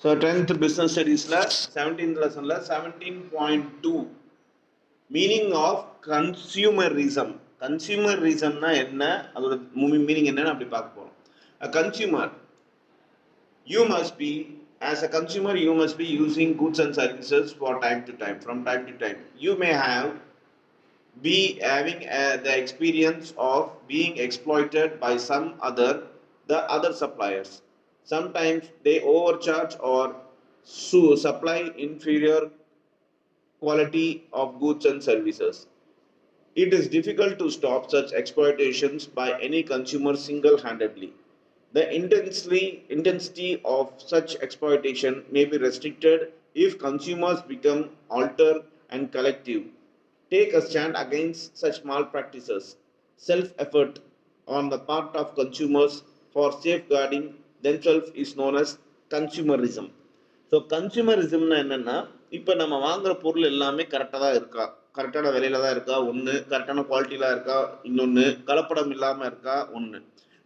So 10th business studies 17th lesson 17.2 meaning of consumerism. Consumerism na enna adoda meaning enna appdi paaka porom. A consumer, you must be, as a consumer you must be using goods and services for time to time, from time to time. You may have be having the experience of being exploited by the other suppliers. Sometimes they overcharge or supply inferior quality of goods and services. It is difficult to stop such exploitations by any consumer single-handedly. The intensity of such exploitation may be restricted if consumers become alter and collective. Take a stand against such malpractices. Self-effort on the part of consumers for safeguarding themselves is known as consumerism. So கன்சியூமரிசம்னா என்னென்னா, இப்போ நம்ம வாங்குகிற பொருள் எல்லாமே கரெக்டாக தான் இருக்கா, கரெக்டான விலையில தான் இருக்கா ஒன்று, கரெக்டான குவாலிட்டியில் இருக்கா இன்னொன்று, கலப்படம் இல்லாமல் இருக்கா ஒன்று.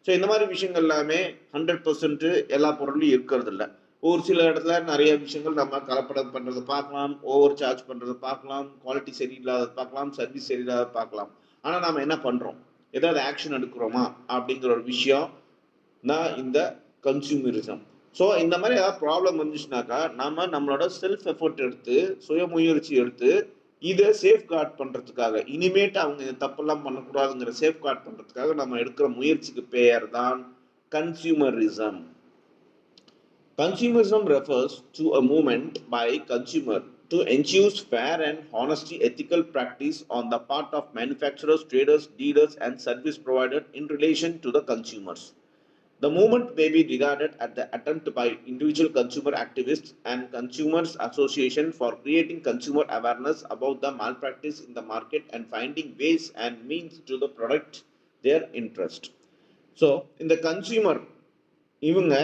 ஸோ இந்த மாதிரி விஷயங்கள் எல்லாமே 100% எல்லா பொருளையும் இருக்கிறது இல்லை. ஒரு சில இடத்துல நிறைய விஷயங்கள் நம்ம கலப்படம் பண்ணுறதை பார்க்கலாம், ஓவர் சார்ஜ் பண்ணுறதை பார்க்கலாம், குவாலிட்டி சரியில்லாத பார்க்கலாம், சர்வீஸ் சரியில்லாத பார்க்கலாம். ஆனால் நம்ம என்ன பண்ணுறோம், ஏதாவது ஆக்ஷன் எடுக்கிறோமா அப்படிங்கிற ஒரு விஷயம் தான் இந்த கன்சியூமரிசம். ஸோ இந்த மாதிரி ஏதாவது ப்ராப்ளம் வந்துச்சுனாக்கா நம்மளோட செல்ஃப் எஃபர்ட் எடுத்து, சுய முயற்சி எடுத்து இதை சேஃப் கார்ட் பண்ணுறதுக்காக, இனிமேட்டு அவங்க இந்த தப்பெல்லாம் பண்ணக்கூடாதுங்கிற சேஃப் கார்ட் பண்ணுறதுக்காக நம்ம எடுக்கிற முயற்சிக்கு பெயர் தான் consumerism. Consumerism refers to a movement by consumer to ensure fair and honesty ethical practice on the part of manufacturers, traders, dealers and service providers in relation to the consumers. The movement may be regarded as the attempt by individual consumer activists and consumers association for creating consumer awareness about the malpractice in the market and finding ways and means to the product their interest. So in the consumer, இவங்க